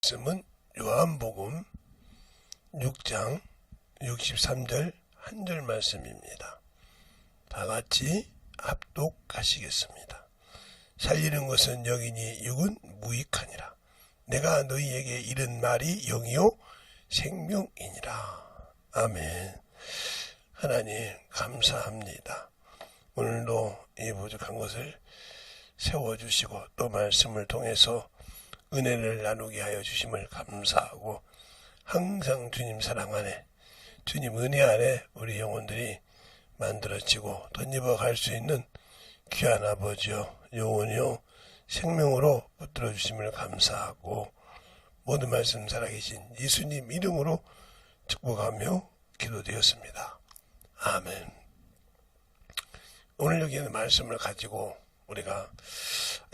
말씀은 요한복음 6장 63절 한 절 말씀입니다. 다 같이 합독하시겠습니다. 살리는 것은 영이니 육은 무익하니라. 내가 너희에게 이른 말이 영이요 생명이니라. 아멘. 하나님 감사합니다. 오늘도 이 부족한 것을 세워주시고 또 말씀을 통해서 은혜를 나누게 하여 주심을 감사하고 항상 주님 사랑 안에 주님 은혜 안에 우리 영혼들이 만들어지고 덧입어 갈 수 있는 귀한 아버지여 영혼이요 생명으로 붙들어 주심을 감사하고 모든 말씀 살아계신 예수님 이름으로 축복하며 기도되었습니다. 아멘. 오늘 여기 있는 말씀을 가지고 우리가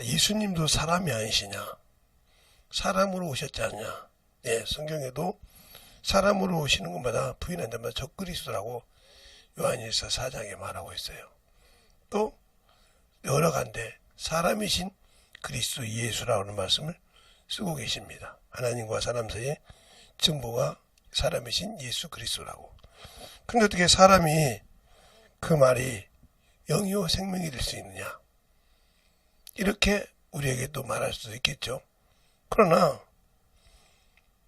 예수님도 사람이 아니시냐, 사람으로 오셨지 않냐. 예, 성경에도 사람으로 오시는 것마다 부인한 자마다 적그리스도라고 요한일서 4장에 말하고 있어요. 또 여러 간데 사람이신 그리스도 예수라는 말씀을 쓰고 계십니다. 하나님과 사람 사이의 증보가 사람이신 예수 그리스도라고. 근데 어떻게 사람이 그 말이 영이요 생명이 될 수 있느냐, 이렇게 우리에게 또 말할 수도 있겠죠. 그러나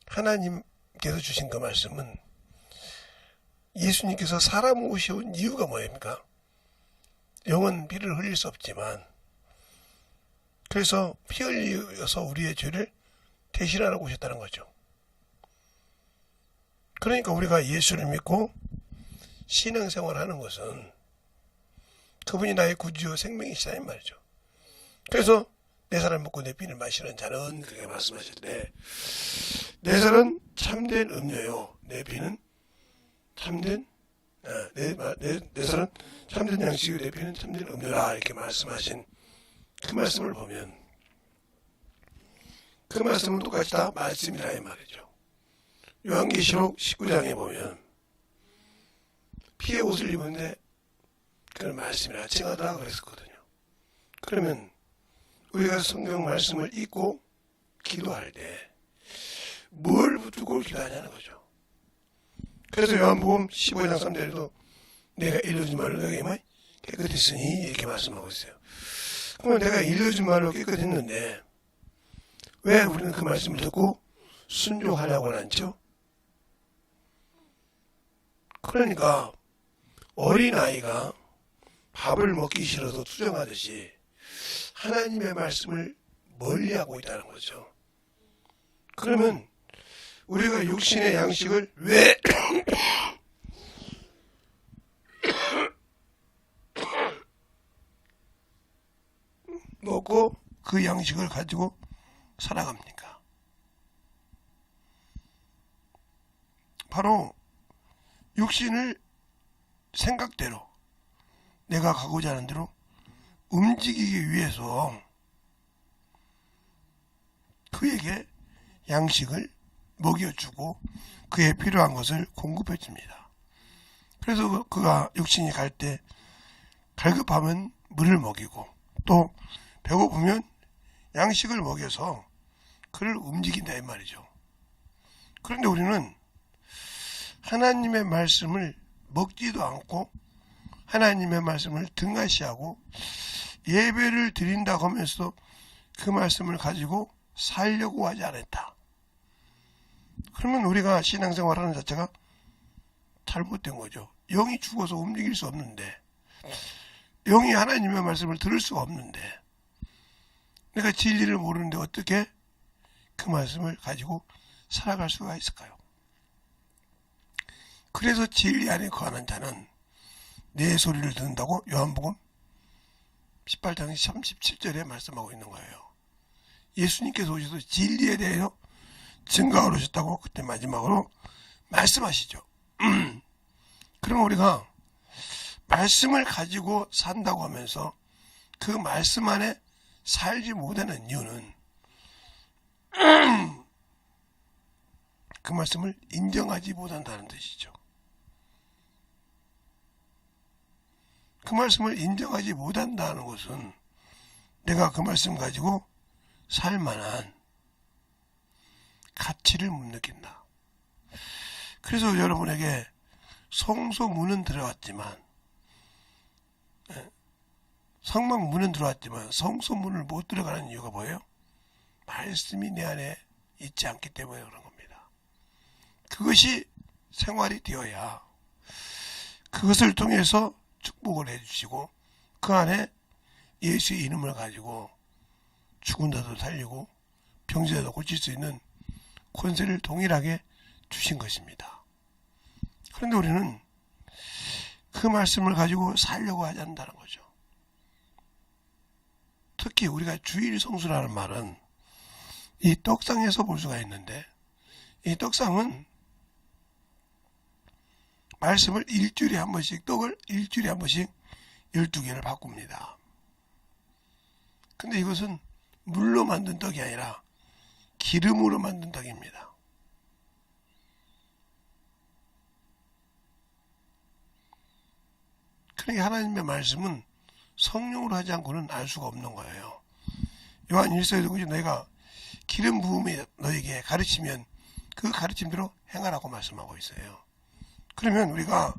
하나님께서 주신 그 말씀은 예수님께서 사람으로 오셔온 이유가 뭐입니까? 영은 피를 흘릴 수 없지만 그래서 피 흘려서 우리의 죄를 대신하라고 오셨다는 거죠. 그러니까 우리가 예수를 믿고 신앙생활하는 것은 그분이 나의 구주요 생명이시다는 말이죠. 그래서 내 살을 먹고 내 피를 마시는 자는, 그렇게 말씀하셨는데, 내 살은 참된 음료요, 내 피는 참된, 내 살은 참된 양식이고 내 피는 참된 음료라, 이렇게 말씀하신 그 말씀을 보면, 그 말씀은 똑같이 다 말씀이라 이 말이죠. 요한계시록 19장에 보면 피의 옷을 입었는데 그걸 말씀이라 칭하더라 그랬었거든요. 그러면 우리가 성경 말씀을 읽고 기도할 때 뭘 붙들고 기도하냐는 거죠. 그래서 요한복음 15장 3절에도 내가 일러준 말로 너에게 깨끗했으니 이렇게 말씀하고 있어요. 그러면 내가 일러준 말로 깨끗했는데 왜 우리는 그 말씀을 듣고 순종하려고 하죠? 그러니까 어린아이가 밥을 먹기 싫어서 투정하듯이 하나님의 말씀을 멀리하고 있다는 거죠. 그러면 우리가 육신의 양식을 왜 먹고 그 양식을 가지고 살아갑니까? 바로 육신을 생각대로 내가 가고자 하는 대로 움직이기 위해서 그에게 양식을 먹여주고 그에 필요한 것을 공급해 줍니다. 그래서 그가 육신이 갈 때 갈급하면 물을 먹이고 또 배고프면 양식을 먹여서 그를 움직인다 이 말이죠. 그런데 우리는 하나님의 말씀을 먹지도 않고 하나님의 말씀을 등한시하고 예배를 드린다고 하면서도 그 말씀을 가지고 살려고 하지 않았다. 그러면 우리가 신앙생활하는 자체가 잘못된 거죠. 영이 죽어서 움직일 수 없는데, 영이 하나님의 말씀을 들을 수가 없는데, 내가 진리를 모르는데 어떻게 그 말씀을 가지고 살아갈 수가 있을까요? 그래서 진리 안에 거하는 자는 내 소리를 듣는다고 요한복음 18장 37절에 말씀하고 있는 거예요. 예수님께서 오셔서 진리에 대해서 증거하러 오셨다고 그때 마지막으로 말씀하시죠. 그럼 우리가 말씀을 가지고 산다고 하면서 그 말씀 안에 살지 못하는 이유는 그 말씀을 인정하지 못한다는 뜻이죠. 그 말씀을 인정하지 못한다는 것은 내가 그 말씀 가지고 살만한 가치를 못 느낀다. 그래서 여러분에게 성소문은 들어왔지만, 성막문은 들어왔지만 성소문을 못 들어가는 이유가 뭐예요? 말씀이 내 안에 있지 않기 때문에 그런 겁니다. 그것이 생활이 되어야 그것을 통해서 축복을 해주시고 그 안에 예수의 이름을 가지고 죽은 자도 살리고 병진 자도 고칠 수 있는 권세를 동일하게 주신 것입니다. 그런데 우리는 그 말씀을 가지고 살려고 하지 않는다는 거죠. 특히 우리가 주일 성수라는 말은 이 떡상에서 볼 수가 있는데, 이 떡상은 말씀을 일주일에 한 번씩, 떡을 일주일에 한 번씩 12개를 바꿉니다. 근데 이것은 물로 만든 떡이 아니라 기름으로 만든 떡입니다. 그러니까 하나님의 말씀은 성령으로 하지 않고는 알 수가 없는 거예요. 요한 1서에도 너희가 기름 부음이 너에게 가르치면 그 가르침대로 행하라고 말씀하고 있어요. 그러면 우리가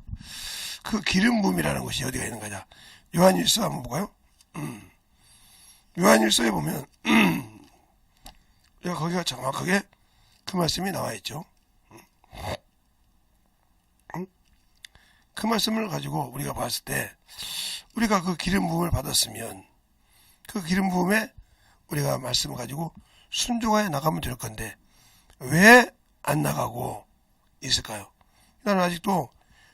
그 기름 부음이라는 것이 어디가 있는 거냐? 요한 1서 한번 볼까요? 요한 1서에 보면 거기가 정확하게 그 말씀이 나와 있죠. 그 말씀을 가지고 우리가 봤을 때 우리가 그 기름 부음을 받았으면 그 기름 부음에 우리가 말씀을 가지고 순종하여 나가면 될 건데 왜 안 나가고 있을까요? 나는 아직도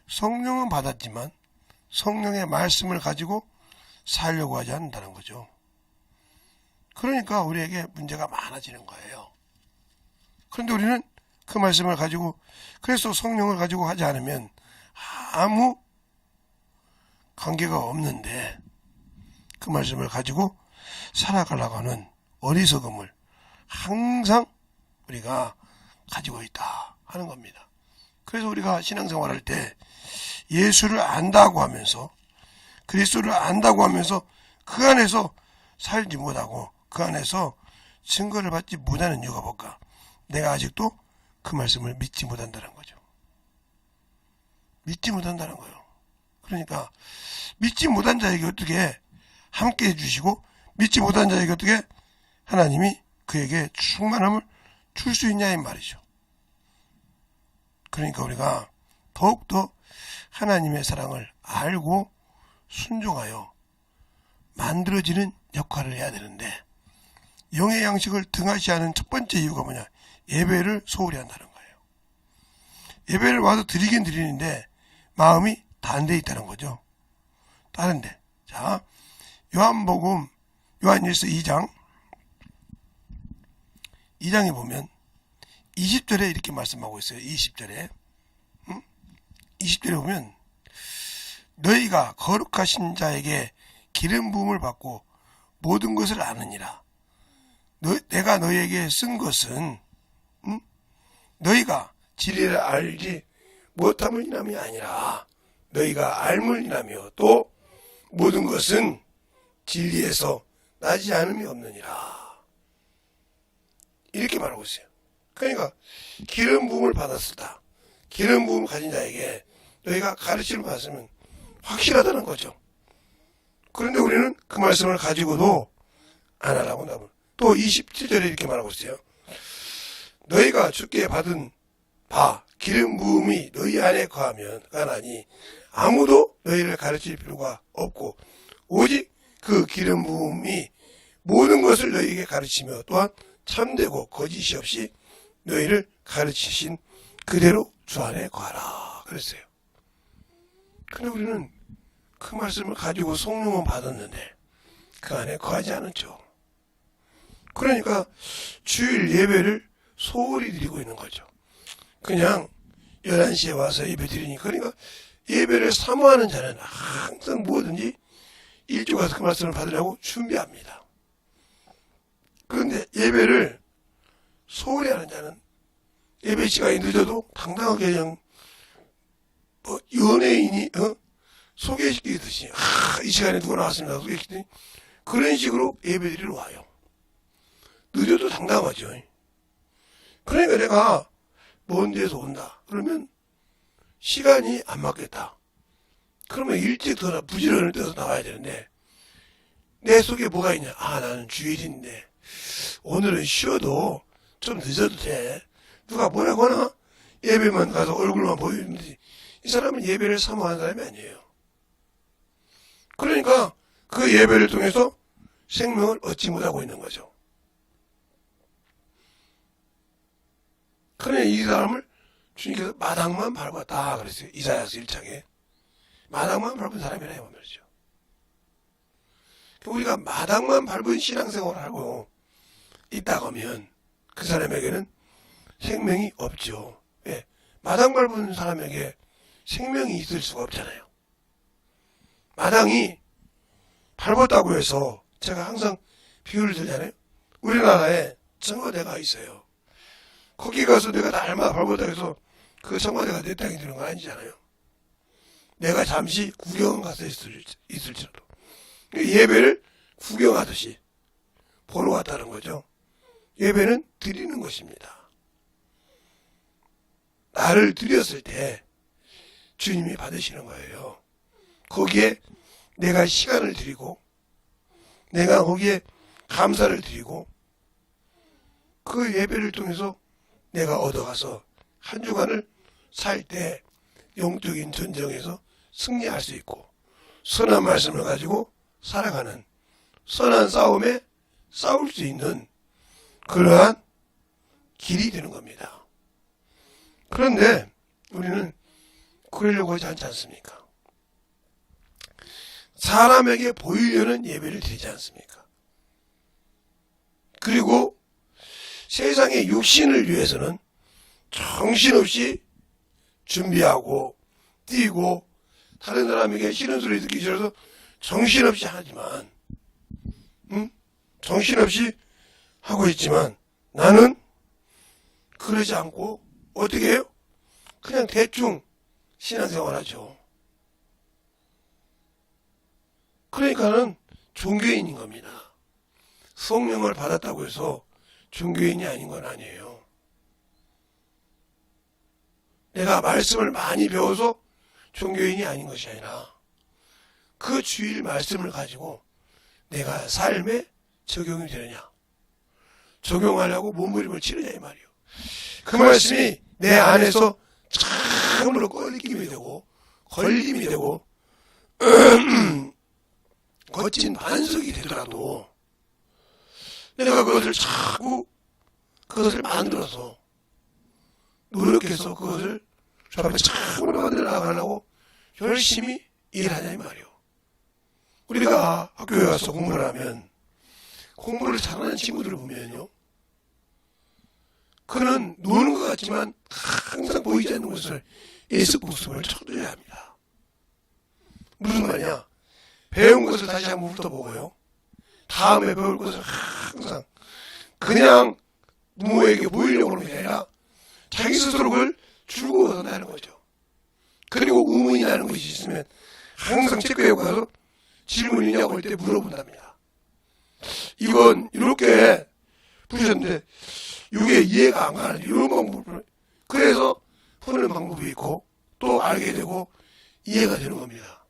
성령은 받았지만 성령의 말씀을 가지고 살려고 하지 않는다는 거죠. 그러니까 우리에게 문제가 많아지는 거예요. 그런데 우리는 그 말씀을 가지고, 그래서 성령을 가지고 하지 않으면 아무 관계가 없는데 그 말씀을 가지고 살아가려고 하는 어리석음을 항상 우리가 가지고 있다 하는 겁니다. 그래서 우리가 신앙생활할 때 예수를 안다고 하면서, 그리스도를 안다고 하면서 그 안에서 살지 못하고 그 안에서 증거를 받지 못하는 이유가 뭘까? 내가 아직도 그 말씀을 믿지 못한다는 거죠. 믿지 못한다는 거예요. 그러니까 믿지 못한 자에게 어떻게 함께 해주시고 믿지 못한 자에게 어떻게 하나님이 그에게 충만함을 줄 수 있냐 이 말이죠. 그러니까 우리가 더욱더 하나님의 사랑을 알고 순종하여 만들어지는 역할을 해야 되는데, 영의 양식을 등하시하는 첫 번째 이유가 뭐냐? 예배를 소홀히 한다는 거예요. 예배를 와서 드리긴 드리는데 마음이 다른 데 있다는 거죠. 다른데. 자, 요한복음 요한일서 2장에 보면 20절에 이렇게 말씀하고 있어요. 20절에 20절에 보면 너희가 거룩하신 자에게 기름 부음을 받고 모든 것을 아느니라. 내가 너희에게 쓴 것은 너희가 진리를 알지 못함을 인함이 아니라 너희가 알물 인하며 또 모든 것은 진리에서 나지 않음이 없느니라. 이렇게 말하고 있어요. 그러니까 기름 부음을 받았다. 기름 부음을 가진 자에게 너희가 가르침을 받았으면 확실하다는 거죠. 그런데 우리는 그 말씀을 가지고도 안 하라고 나면 또 27절에 이렇게 말하고 있어요. 너희가 주께 받은 바 기름 부음이 너희 안에 거하면 가나니 아무도 너희를 가르칠 필요가 없고 오직 그 기름 부음이 모든 것을 너희에게 가르치며 또한 참되고 거짓이 없이 너희를 가르치신 그대로 주 안에 거하라 그랬어요. 근데 우리는 그 말씀을 가지고 성령은 받았는데 그 안에 거하지 않았죠. 그러니까 주일 예배를 소홀히 드리고 있는 거죠. 그냥 11시에 와서 예배 드리니까, 그러니까 예배를 사모하는 자는 항상 뭐든지 일찍 와서 그 말씀을 받으려고 준비합니다. 그런데 예배를 소홀히 하는 자는 예배 시간이 늦어도 당당하게 그냥 연예인이 소개시키듯이 이 시간에 누가 나왔습니다 소개시키더니 그런 식으로 예배 드리러 와요. 늦어도 당당하죠. 그러니까 내가 먼 데서 온다. 그러면 시간이 안 맞겠다. 그러면 일찍 더 부지런을 떠서 나와야 되는데 내 속에 뭐가 있냐. 아, 나는 주일인데 오늘은 쉬어도 좀 늦어도 돼. 누가 뭐라고 하나? 예배만 가서 얼굴만 보이는데 이 사람은 예배를 사모하는 사람이 아니에요. 그러니까 그 예배를 통해서 생명을 얻지 못하고 있는 거죠. 그러니 이 사람을 주님께서 마당만 밟았다 그랬어요. 이사야서 1장에. 마당만 밟은 사람이라 이 말이죠. 우리가 마당만 밟은 신앙생활을 하고 있다고 하면 그 사람에게는 생명이 없죠. 왜? 마당 밟은 사람에게 생명이 있을 수가 없잖아요. 마당이 밟았다고 해서 제가 항상 비유를 들잖아요. 우리나라에 청와대가 있어요. 거기 가서 내가 날마다 밟았다고 해서 그 청와대가 내 땅이 되는 건 아니잖아요. 내가 잠시 구경 가서 있을지라도 예배를 구경하듯이 보러 왔다는 거죠. 예배는 드리는 것입니다. 나를 드렸을 때 주님이 받으시는 거예요. 거기에 내가 시간을 드리고 내가 거기에 감사를 드리고 그 예배를 통해서 내가 얻어가서 한 주간을 살 때 영적인 전쟁에서 승리할 수 있고 선한 말씀을 가지고 살아가는 선한 싸움에 싸울 수 있는 그러한 길이 되는 겁니다. 그런데 우리는 그러려고 하지 않지 않습니까? 사람에게 보이려는 예배를 드리지 않습니까? 그리고 세상의 육신을 위해서는 정신없이 준비하고 뛰고 다른 사람에게 싫은 소리 듣기 싫어서 정신없이 하지만 정신없이 하고 있지만 나는 그러지 않고 어떻게 해요? 그냥 대충 신앙생활하죠. 그러니까는 종교인인 겁니다. 성령을 받았다고 해서 종교인이 아닌 건 아니에요. 내가 말씀을 많이 배워서 종교인이 아닌 것이 아니라 그 주일 말씀을 가지고 내가 삶에 적용이 되느냐, 적용하려고 몸부림을 치느냐 이 말이에요. 그 말씀이 내 안에서 참으로 걸림이 되고 거친 반석이 되더라도 내가 그것을 만들어서 노력해서 그것을 저 앞에 참으로 만들어 나가려고 열심히 일하냐 이 말이에요. 우리가 학교에 가서 공부를 하면 공부를 잘하는 친구들을 보면요, 그는 노는 것 같지만 항상 보이지 않는 것을 예습복습을 쳐줘야 합니다. 무슨 말이냐? 배운 것을 다시 한번 훑어보고요, 다음에 배울 것을 항상 그냥 부모에게 보이려고 하는 게 아니라 자기 스스로 그걸 즐거워서 나는 거죠. 그리고 의문이 나는 것이 있으면 항상 체크해 가서 질문 있냐고 할 때 물어본답니다. 이건 이렇게 푸셨는데 이게 이해가 안 가는데 이런 방법을, 그래서 푸는 방법이 있고 또 알게 되고 이해가 되는 겁니다.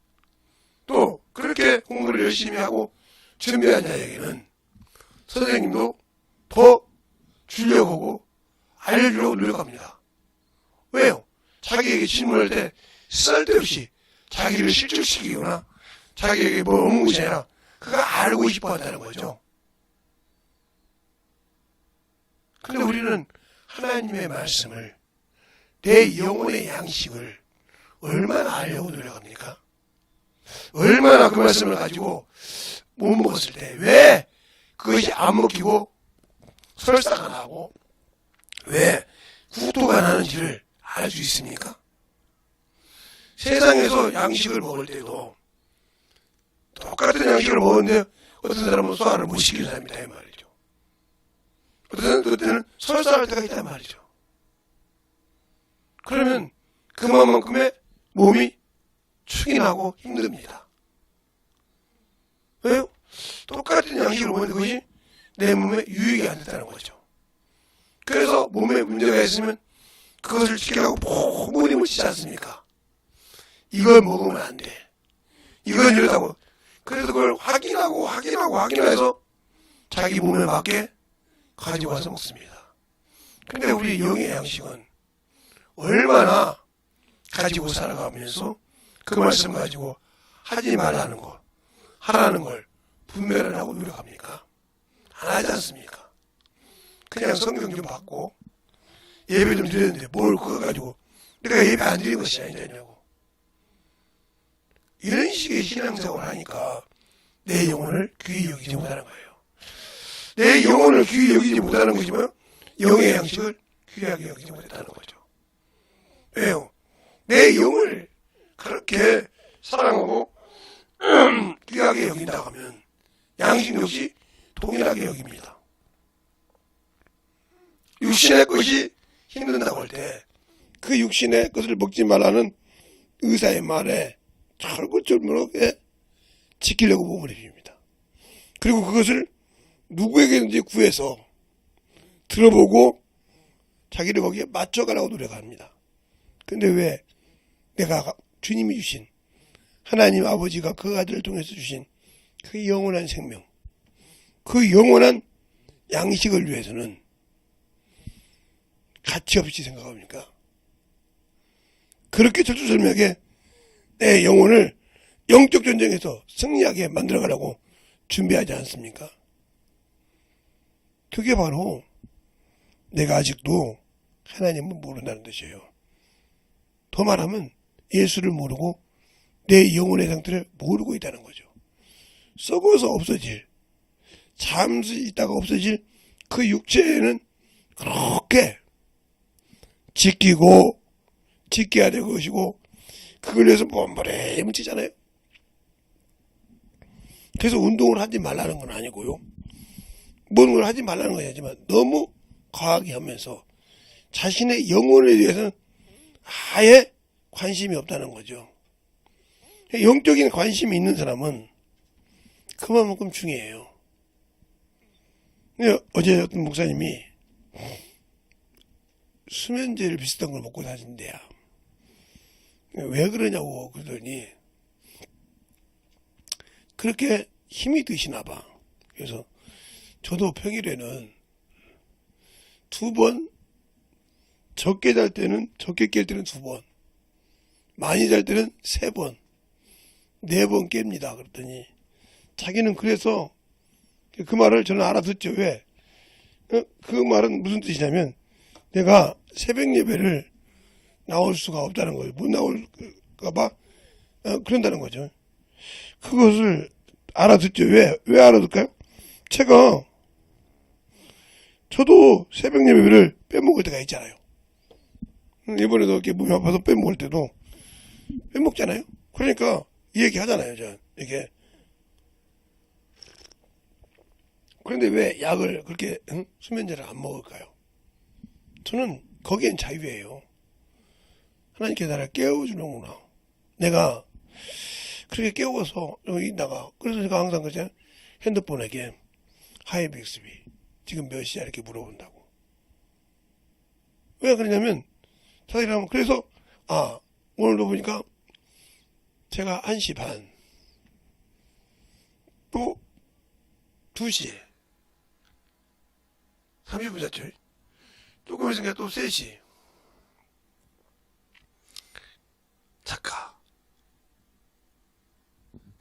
또 그렇게 공부를 열심히 하고 준비한 자에게는 선생님도 더 주려고 하고 알려주려고 노력합니다. 왜요? 자기에게 질문할 때 쓸데없이 자기를 실족시키거나 자기에게 뭐 없는 것이 아니라 그가 알고 싶어 한다는 거죠. 근데 우리는 하나님의 말씀을, 내 영혼의 양식을 얼마나 알려고 노력합니까? 얼마나 그 말씀을 가지고 못 먹었을 때 왜 그것이 안 먹히고 설사가 나고 왜 구토가 나는지를 알 수 있습니까? 세상에서 양식을 먹을 때도 똑같은 양식을 먹었는데 어떤 사람은 소화를 못 시키는 사람이 있다 이 말이죠. 어떤 때는 설사할 때가 있단 말이죠. 그러면 그만큼의 몸이 축이 나고 힘듭니다. 왜요? 똑같은 양식을 먹는데 그것이 내 몸에 유익이 안 됐다는 거죠. 그래서 몸에 문제가 있으면 그것을 지키려고 몸을 힘을 쓰지 않습니까? 이걸 먹으면 안 돼. 이건 이러다고. 그래서 그걸 확인해서 자기 몸에 맞게 가지고 와서 먹습니다. 근데 우리 영의 양식은 얼마나 가지고 살아가면서 그 말씀 가지고 하지 말라는 거, 하라는 걸 분별을 하고 노력합니까? 안 하지 않습니까? 그냥 성경 좀 받고 예배 좀 드렸는데 뭘 그거 가지고 내가 예배 안 드린 것이 아니냐고. 이런 식의 신앙생활을 하니까 내 영혼을 귀히 여기지 못하는 거예요. 내 영혼을 귀히 여기지 못하는 것이면 영의 양식을 귀하게 여기지 못했다는 거죠. 왜요? 내 영을 그렇게 사랑하고 귀하게 여긴다 하면 양식 역시 동일하게 여깁니다. 육신의 것이 힘든다고 할 때 그 육신의 것을 먹지 말라는 의사의 말에 철구철무하게 지키려고 몸을 입힙니다. 그리고 그것을 누구에게든지 구해서 들어보고 자기를 거기에 맞춰가라고 노력합니다. 근데 왜 내가 주님이 주신 하나님 아버지가 그 아들을 통해서 주신 그 영원한 생명, 그 영원한 양식을 위해서는 가치없이 생각합니까? 그렇게 철두철미하게 내 영혼을 영적 전쟁에서 승리하게 만들어가라고 준비하지 않습니까? 그게 바로 내가 아직도 하나님을 모른다는 뜻이에요. 더 말하면 예수를 모르고 내 영혼의 상태를 모르고 있다는 거죠. 썩어서 없어질, 잠시 있다가 없어질 그 육체에는 그렇게 지켜야 될 것이고 그걸 위해서 몸부림을 치잖아요. 그래서 운동을 하지 말라는 건 아니고요. 모든 걸 하지 말라는 건 아니지만 너무 과하게 하면서 자신의 영혼에 대해서는 아예 관심이 없다는 거죠. 영적인 관심이 있는 사람은 그만큼 중요해요. 어제 어떤 목사님이 수면제를 비슷한 걸 먹고 사신대야. 왜 그러냐고 그러더니 그렇게 힘이 드시나 봐. 그래서 저도 평일에는 2번, 적게 잘 때는, 적게 깰 때는 2번, 많이 잘 때는 3번, 4번 깹니다. 그랬더니 자기는 그래서 그 말을 저는 알아듣죠. 왜? 그 말은 무슨 뜻이냐면 내가 새벽 예배를 나올 수가 없다는 거예요. 못 나올까봐 그런다는 거죠. 그것을 알아듣죠. 왜 알아듣을까요? 제가 저도 새벽 예배를 빼먹을 때가 있잖아요. 이번에도 이렇게 몸이 아파서 빼먹을 때도 빼먹잖아요. 그러니까 이 얘기 하잖아요. 이게. 그런데 왜 약을 그렇게 수면제를 안 먹을까요? 저는 거기엔 자유예요. 하나님께서 나를 깨워주는구나. 내가 그렇게 깨워서 여기 있다가 그래서 제가 항상 그냥 핸드폰에게 하이 빅스비 지금 몇 시야 이렇게 물어본다고. 왜 그러냐면 사실은 그래서 오늘도 보니까 제가 1시 반 또 2시에 30분 잤죠. 조금 있으니까 또 3시 작가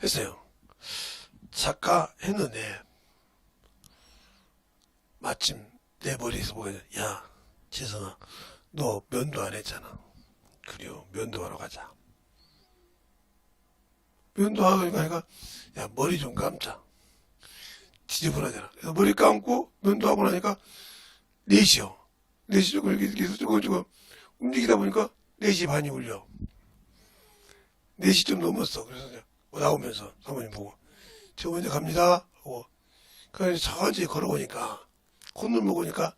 했어요. 작가 했는데 마침 내 머리에서 보여. 야 재성아 너 면도 안 했잖아. 그래요. 면도하러 가자. 면도하고 가니까 야 머리 좀 감자. 지저분하잖아. 그래서 머리 감고 면도하고 나니까 4시요. 4시 조금 움직이다 보니까 4시 반이 울려. 4시 좀 넘었어. 그래서 나오면서 사모님 보고 저 먼저 갑니다 하고 그래서 천천히 걸어보니까 콧물 먹으니까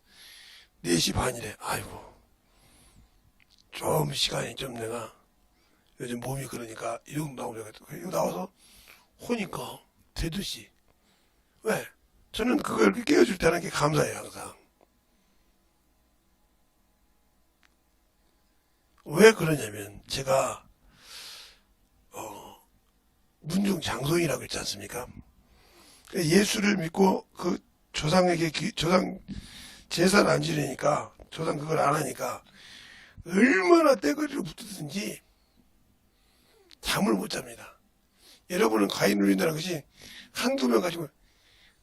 4시 반이래. 아이고 좀 시간이 좀 내가 요즘 몸이 그러니까 이 정도 나오려고 이거 나와서 호니까 되듯이. 왜? 저는 그걸 깨워줄 때는 게 감사해요. 항상 왜 그러냐면 제가 문중 장소인이라고 했지 않습니까? 예수를 믿고 그 조상에게 조상 제사를 안 지르니까 조상 그걸 안 하니까 얼마나 떼거리를 붙든지 잠을 못 잡니다. 여러분은 과인 누린다는 것이 한두 명 가지고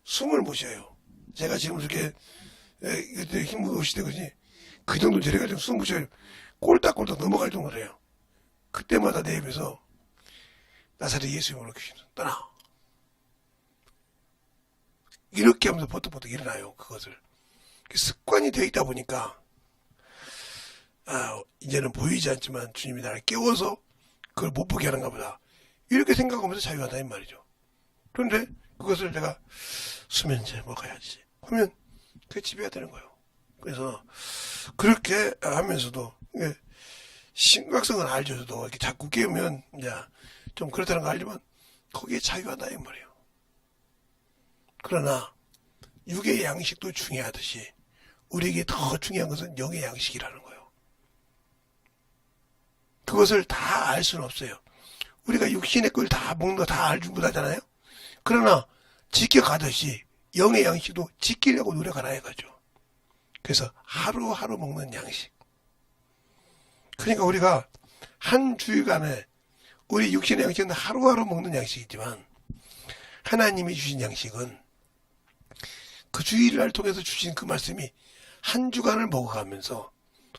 숨을 못 쉬어요. 제가 지금 이렇게 힘 없이 되거든요. 그 정도 저래가지고 숨 못 쉬어요. 꼴딱꼴딱 넘어갈 정도로 해요. 그때마다 내 입에서 나사렛 예수님으로 떠나. 이렇게 하면서 버떡버떡 일어나요. 그것을. 습관이 되어 있다 보니까 이제는 보이지 않지만 주님이 나를 깨워서 그걸 못 보게 하는가 보다. 이렇게 생각하면서 자유하다 이 말이죠. 그런데 그것을 내가 수면제 먹어야지 하면 그게 지배가 되는 거예요. 그래서 그렇게 하면서도 심각성은 알죠. 저도 이렇게 자꾸 깨우면 이제 좀 그렇다는 거 알지만 거기에 자유하다 이 말이에요. 그러나 육의 양식도 중요하듯이 우리에게 더 중요한 것은 영의 양식이라는 거예요. 그것을 다 알 수는 없어요. 우리가 육신의 걸 다 먹는 거 다 알지 못하잖아요. 그러나 지켜가듯이 영의 양식도 지키려고 노력하라 해가죠. 그래서 하루하루 먹는 양식. 그러니까 우리가 한 주일간에 우리 육신의 양식은 하루하루 먹는 양식이지만 하나님이 주신 양식은 그 주일날 통해서 주신 그 말씀이 한 주간을 먹어가면서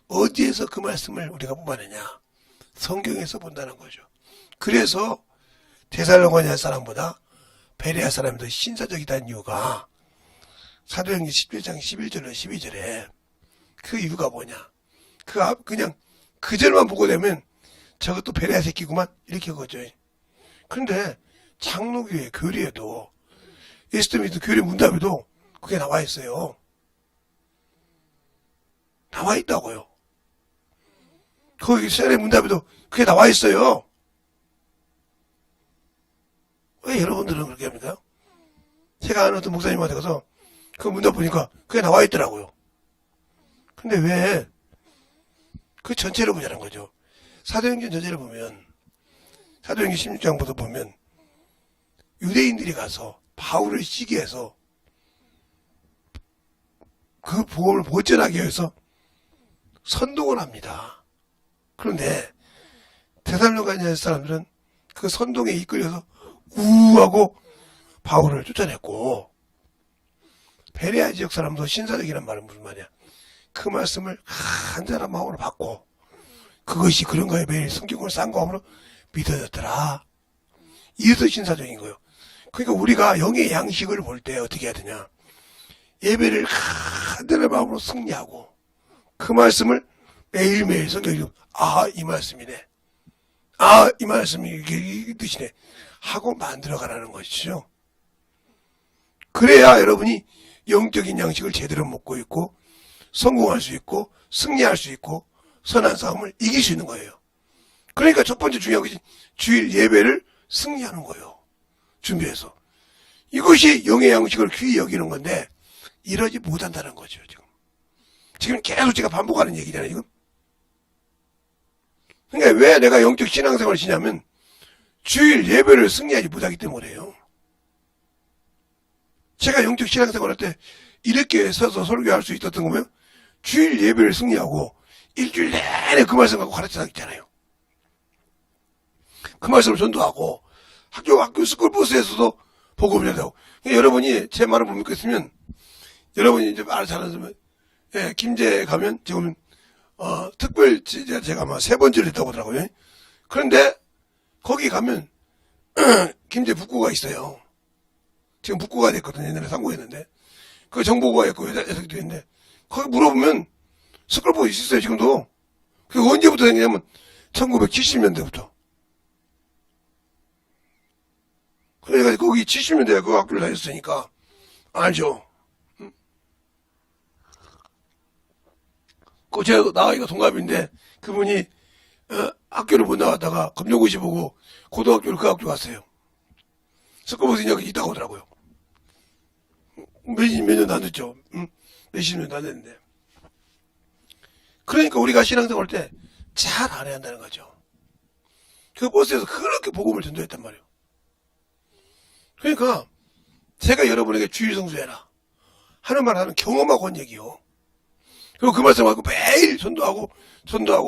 어디에서 그 말씀을 우리가 뽑아내냐? 성경에서 본다는 거죠. 그래서 데살로니가 사람보다 베레아 사람이 더 신사적이다는 이유가 사도행전 17장 11절로 12절에 그 이유가 뭐냐? 그냥 그 절만 보고 되면 저것도 베레아 새끼구만 이렇게 거죠. 그런데 장로교회 교리에도 예수 믿는 교리 문답에도 그게 나와 있어요. 나와 있다고요. 거기 세례 문답에도 그게 나와 있어요. 왜 여러분들은 그렇게 합니까? 제가 아는 어떤 목사님한테 가서 그 문답 보니까 그게 나와 있더라고요. 근데 왜 그 전체를 보자는 거죠. 사도행전 전체를 보면 사도행전 16장부터 보면 유대인들이 가서 바울을 시기해서 그 복음을 보전하기 위해서 선동을 합니다. 그런데 데살로니가 사람들은 그 선동에 이끌려서 우하고 바울을 쫓아냈고 베레아 지역 사람도 신사적이란 말은 무슨 말이야? 그 말씀을 간절한 마음으로 받고 그것이 그런가에 매일 성경을 쌍거함으로 믿어졌더라. 이래서 신사적인 거예요. 그러니까 우리가 영의 양식을 볼 때 어떻게 해야 되냐? 예배를 간절한 마음으로 승리하고 그 말씀을 매일매일 성경이 이 말씀이네. 이 말씀이 이 뜻이네. 하고 만들어가라는 것이죠. 그래야 여러분이 영적인 양식을 제대로 먹고 있고 성공할 수 있고 승리할 수 있고 선한 싸움을 이길 수 있는 거예요. 그러니까 첫 번째 중요한 것이 주일 예배를 승리하는 거예요. 준비해서. 이것이 영의 양식을 귀히 여기는 건데 이러지 못한다는 거죠. 지금 계속 제가 반복하는 얘기잖아요. 지금. 그러니까 왜 내가 영적 신앙생활을 지냐면 주일 예배를 승리하지 못하기 때문에요. 제가 영적 신앙생활 할 때 이렇게 서서 설교할 수 있었던 거면 주일 예배를 승리하고 일주일 내내 그 말씀 갖고 가르쳐다녔잖아요. 그 말씀을 전도하고 학교 스쿨버스에서도 복음을 전하고. 그러니까 여러분이 제 말을 못 믿겠으면 여러분이 이제 말을 잘하시면 김제에 가면 지금 특별 제가 아마 3번째를 했다고 하더라고요. 그런데 거기 가면 김제 북구가 있어요. 지금 북구가 됐거든요. 옛날에 상고했는데 그 정보가 있고 여자들도 있는데 거기 물어보면 스쿨버스 있어요. 지금도. 그게 언제부터 생기냐면 1970년대부터. 그러니까 거기 70년대에 그 학교를 다녔으니까 알죠. 제가 나이가 동갑인데 그분이 학교를 못 나왔다가 검정고시 보고 고등학교를 그 학교 갔어요. 스쿨버스 여기 있다고 하더라고요. 몇 년도 안 됐죠. 몇십 년도 안 됐는데. 그러니까 우리가 신앙생활 할 때 잘 알아야 한다는 거죠. 그 버스에서 그렇게 복음을 전도했단 말이에요. 그러니까 제가 여러분에게 주일 성수해라 하는 말 하는 경험하고 한 얘기요. 그리고 그 말씀하고 매일 전도하고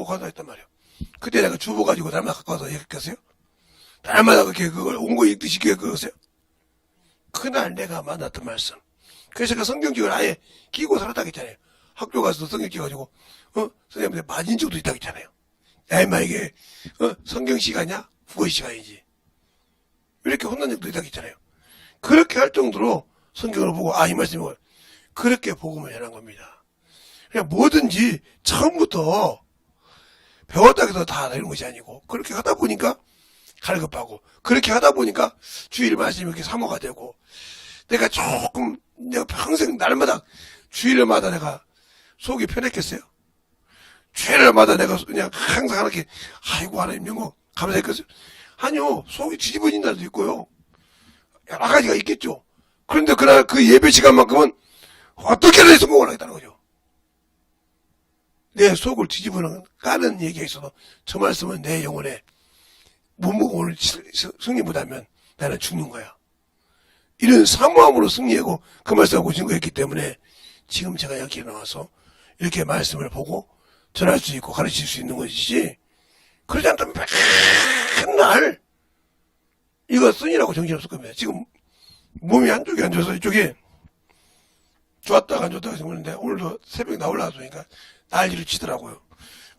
건도했단 말이에요. 그때 내가 주보 가지고 날마다 갖고 와서 얘기했겠어요? 날마다 그렇게 그걸 온고 읽듯이 그랬어요? 그날 내가 만났던 말씀. 그래서 제가 성경책을 아예 끼고 살았다고 했잖아요. 학교 가서 성경책 가지고 선생님한테 맞은 적도 있다고 했잖아요. 야 임마 이게 성경 시간이야? 국어 시간이지. 이렇게 혼난 적도 있다고 했잖아요. 그렇게 할 정도로 성경을 보고 이 말씀이 그렇게 복음을 전한 겁니다. 그냥 뭐든지 처음부터 배웠다 해서 다 되는 것이 아니고 그렇게 하다 보니까 갈급하고 그렇게 하다 보니까 주일 말씀이 이렇게 사모가 되고 내가 평생 날마다 주일마다 내가 속이 편했겠어요? 주일마다 내가 그냥 항상 이렇게 아이고 하나님 영광 감사했겠어요? 아니요, 속이 뒤집어진 날도 있고요. 여러 가지가 있겠죠. 그런데 그날 그 예배 시간만큼은 어떻게든 성공을 하겠다는 거죠. 내 속을 뒤집어는 까는 얘기가 있어도 저 말씀은 내 영혼에 못 먹고 오늘 승리 못하면 나는 죽는 거야. 이런 사모함으로 승리하고 그 말씀하고 증거했기 때문에 지금 제가 여기에 나와서 이렇게 말씀을 보고 전할 수 있고 가르칠 수 있는 것이지 그러지 않다면 맨날 이거 쓰니라고 정신없을 겁니다. 지금 몸이 한쪽이 안 좋아서 이쪽에 좋았다가 안 좋다가 생겼는데 오늘도 새벽에 나올라왔으니까 난리를 치더라고요.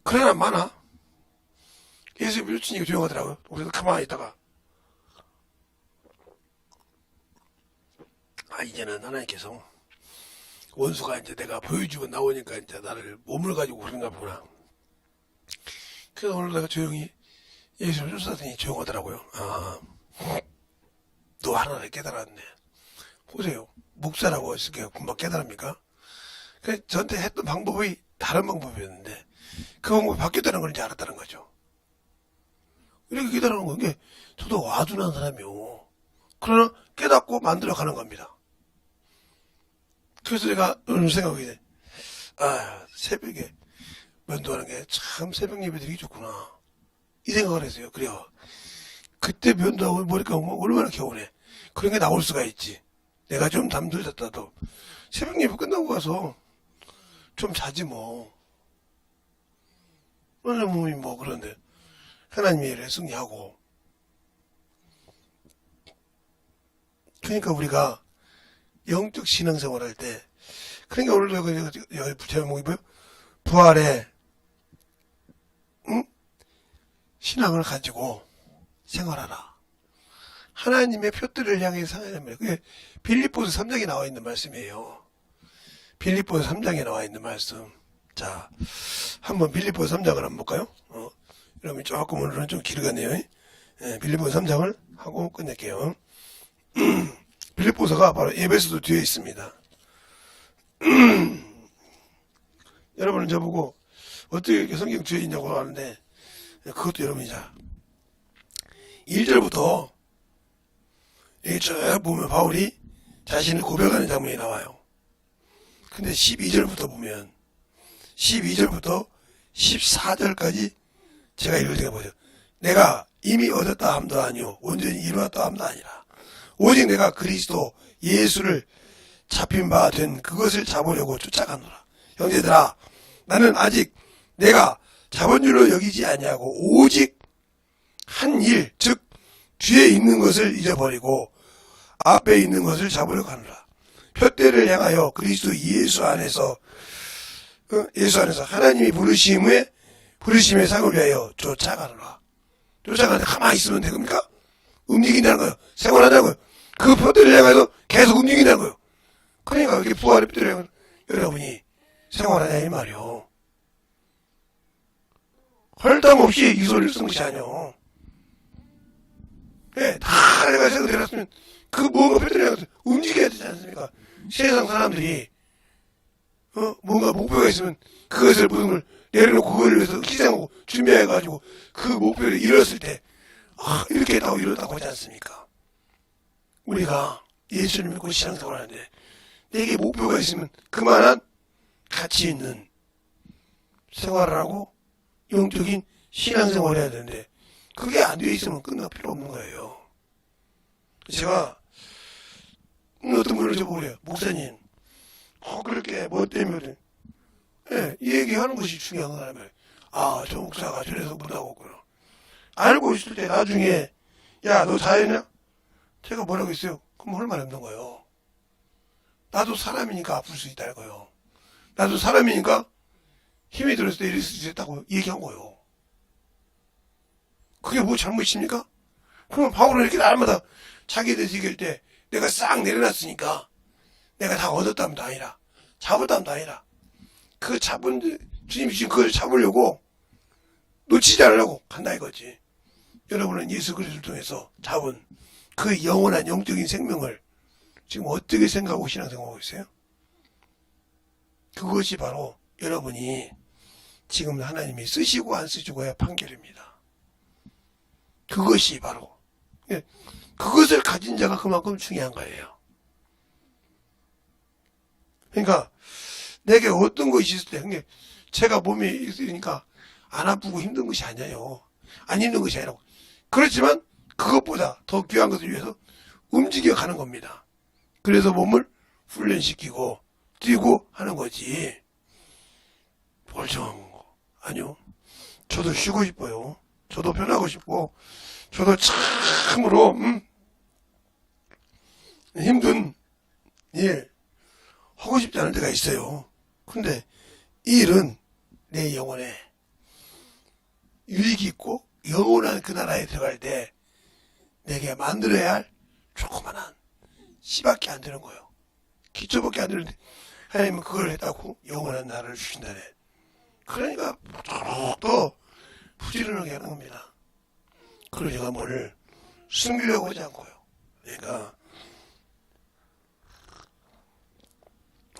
그러나 많아. 예수 밀치니까 조용하더라고요. 그래서 가만히 있다가 이제는 하나님께서 원수가 이제 내가 보여주고 나오니까 이제 나를 몸을 가지고 그런가 보구나. 그래서 오늘 내가 조용히 예수를 쫓아다니 조용하더라고요. 또 하나를 깨달았네. 보세요. 목사라고 했으니까 금방 깨달습니까? 그래서 저한테 했던 방법이 다른 방법이었는데 그 방법이 바뀌었다는 걸 이제 알았다는 거죠. 이렇게 깨달은 건 게 저도 와둔한 사람이요. 그러나 깨닫고 만들어가는 겁니다. 그래서 제가 오늘 생각하게 돼. 새벽에 면도하는 게 참 새벽 예배드리기 좋구나. 이 생각을 했어요. 그래요. 그때 면도하고 머리가 얼마나 개운해. 그런 게 나올 수가 있지. 내가 좀 잠들 잤다도 새벽 예배 끝나고 가서 좀 자지 뭐. 오늘 몸이 뭐 그런데 하나님의 일에 승리하고. 그러니까 우리가 영적 신앙생활 할 때 그러니까 오늘도 제목이 뭐예요? 부활의 신앙을 가지고 생활하라. 하나님의 표들을 향해 살아야합니다. 그게 빌립보서 3장에 나와 있는 말씀이에요. 빌립보서 3장에 나와 있는 말씀. 자, 한번 빌립보서 3장을 한번 볼까요? 그러면 조금 오늘은 좀 길어가네요. 빌립보서 3장을 하고 끝낼게요. 빌립보서가 바로 에베소도 뒤에 있습니다. 여러분은 저보고 어떻게 이렇게 성경 뒤에 있냐고 하는데 그것도 여러분이 자 1절부터 여기 쭉 보면 바울이 자신을 고백하는 장면이 나와요. 근데 12절부터 보면 12절부터 14절까지 제가 읽을 보죠. 내가 이미 얻었다 함도 아니요 온전히 이루었다 함도 아니라 오직 내가 그리스도 예수를 잡힌 바 된 그것을 잡으려고 쫓아가노라. 형제들아 나는 아직 내가 잡은 줄로 여기지 아니하고 오직 한 일 즉 뒤에 있는 것을 잊어버리고 앞에 있는 것을 잡으려고 하노라. 표대를 향하여 그리스도 예수 안에서 하나님이 부르심의 상을 위하여 쫓아가노라. 쫓아가는데 가만히 있으면 됩니까? 움직인다는 거예요. 생활한다는 거예요. 그 표대를 향해서 계속 움직인다는 거예요. 그러니까 이렇게 부활의 표대를 향해서 여러분이 생활하냐 이 말이요. 헐담없이 이 소리를 쓴 것이 아니요. 예, 다 내가 생각을 해놨으면 그 뭔가 표대를 향해서 움직여야 되지 않습니까? 세상 사람들이 뭔가 목표가 있으면 그것을 모든 걸 내려놓고 그걸 위해서 희생하고 준비해가지고 그 목표를 이뤘을 때 이렇게 했다고 이뤘다고 하지 않습니까? 우리가 예수를 믿고 신앙생활 하는데 내게 목표가 있으면 그만한 가치 있는 생활을 하고 영적인 신앙생활을 해야 되는데 그게 안 되어 있으면 끝날 필요 없는 거예요. 제가 어떤 분을 저보고 그래요. 목사님 그렇게 뭐 때문에 이 얘기하는 것이 중요한 거란 말이에요. 저 목사가 저래서 못하고 있구나. 알고 있을 때 나중에 야 너 자연이야? 제가 뭐라고 했어요? 그럼 할 말 없는 거예요. 나도 사람이니까 아플 수 있다 이거요. 나도 사람이니까 힘이 들었을 때 이럴 수 있다고 얘기한 거예요. 그게 뭐 잘못입니까? 그러면 바울은 이렇게 날마다 자기에 대해서 얘기할 때 내가 싹 내려놨으니까 내가 다 얻었다면도 아니라 잡았다면도 아니라 그 잡은 주님이 지금 그걸 잡으려고 놓치지 않으려고 간다 이거지. 여러분은 예수 그리스도를 통해서 잡은 그 영원한 영적인 생명을 지금 어떻게 생각하고 신앙생활하고 있어요? 그것이 바로 여러분이 지금 하나님이 쓰시고 안 쓰시고의 판결입니다. 그것이 바로 그것을 가진 자가 그만큼 중요한 거예요. 그러니까 내게 어떤 것이 있을 때 제가 몸이 있으니까 안 아프고 힘든 것이 아니에요. 안 힘든 것이 아니라고. 그렇지만 그것보다 더 귀한 것을 위해서 움직여가는 겁니다. 그래서 몸을 훈련시키고 뛰고 하는 거지. 멀쩡한 거 아니요. 저도 쉬고 싶어요. 저도 편하고 싶고 저도 참으로 힘든 일 하고 싶지 않은 데가 있어요. 근데 이 일은 내 영혼에 유익이 있고 영원한 그 나라에 들어갈 때 내게 만들어야 할 조그만한 씨밖에 안 되는 거예요. 기초밖에 안 되는데 하나님은 그걸 했다고 영원한 나라를 주신다네. 그러니까 더욱더 부지런하게 하는 겁니다. 그러니까 뭘 숨기려고 하지 않고요. 그러니까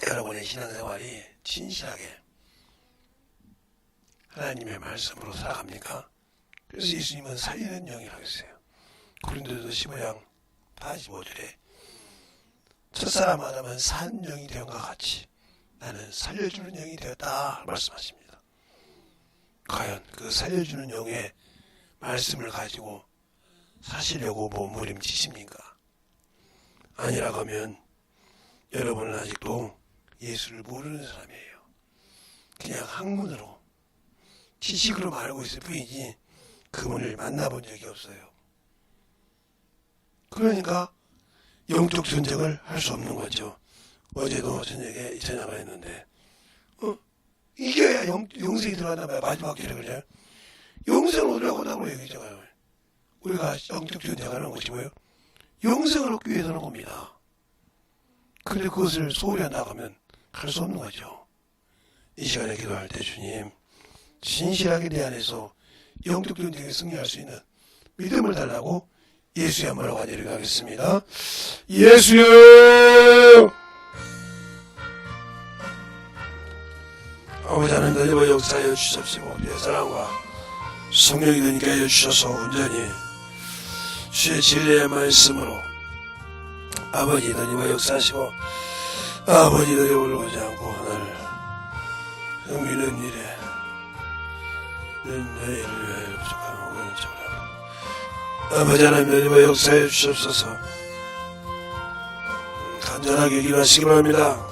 여러분의 신앙생활이 진실하게 하나님의 말씀으로 살아갑니까? 그래서 예수님은 살리는 영이라고 했어요. 고린도서 15장 45절에 첫사람 아담은 산 영이 되었과 같이 나는 살려주는 영이 되었다 말씀하십니다. 과연 그 살려주는 영의 말씀을 가지고 사시려고 몸부림치십니까? 아니라고 하면 여러분은 아직도 예수를 모르는 사람이에요. 그냥 학문으로 지식으로만 알고 있을 뿐이지 그분을 만나본 적이 없어요. 그러니까 영적 전쟁을 할 수 없는 거죠. 어제도 저녁에 전화가 했는데 이겨야 영생이 들어간단 말이야. 마지막 길에 그러잖아요. 영생을 얻으려고 하다고 얘기했잖아요. 우리가 영적 전쟁하는 것이 뭐예요? 영생을 얻기 위해서 하는 겁니다. 근데 그것을 소홀히 나가면 갈 수 없는 거죠. 이 시간에 기도할 때 주님 진실하게 내 안에서 영적 전쟁에 승리할 수 있는 믿음을 달라고 예수의 한번로 간절히가겠습니다. 예수여 아버지 하나님 역사하여 주십시오. 내 사랑과 성령이 되니까 하여 주셔서 온전히 주의 진리의 말씀으로 아버지 너희와 역사하시고 아버지 너희 올라오지 않고 하늘 흥미는 일에 너희를 위하여 부족한 오늘 저라 아버지 하나님 너희와 역사해 주옵소서. 간절하게 기도하시기 바랍니다.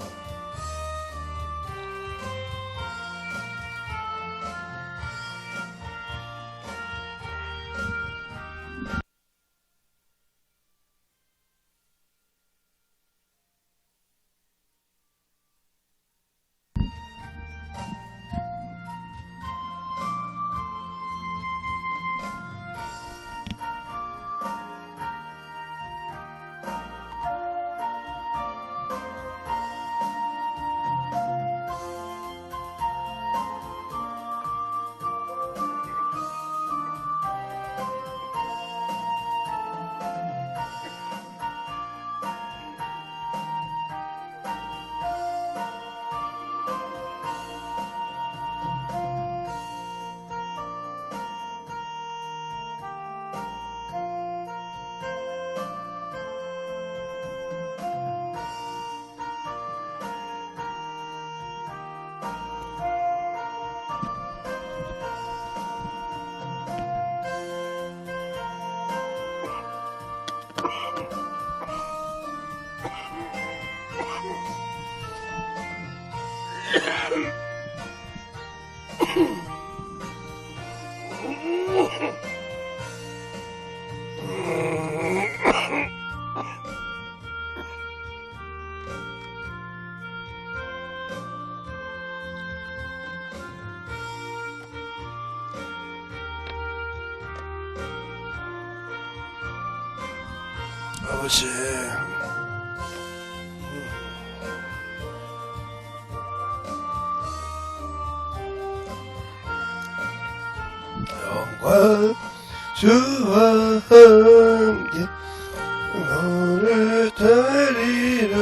아버지, 영광 주와 함께 너를 달리라.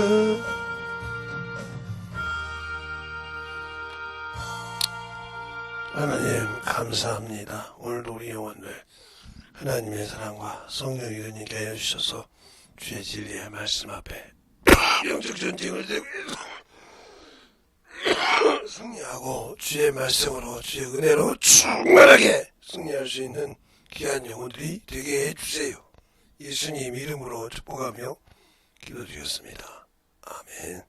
하나님 감사합니다. 오늘도 우리 영혼을 하나님의 사랑과 성령의 은혜게 하여 주셔서 주의 진리의 말씀 앞에 영적 전쟁을 대고 승리하고 주의 말씀으로 주의 은혜로 충만하게 승리할 수 있는 귀한 영혼들이 되게 해주세요. 예수님 이름으로 축복하며 기도드렸습니다. 아멘.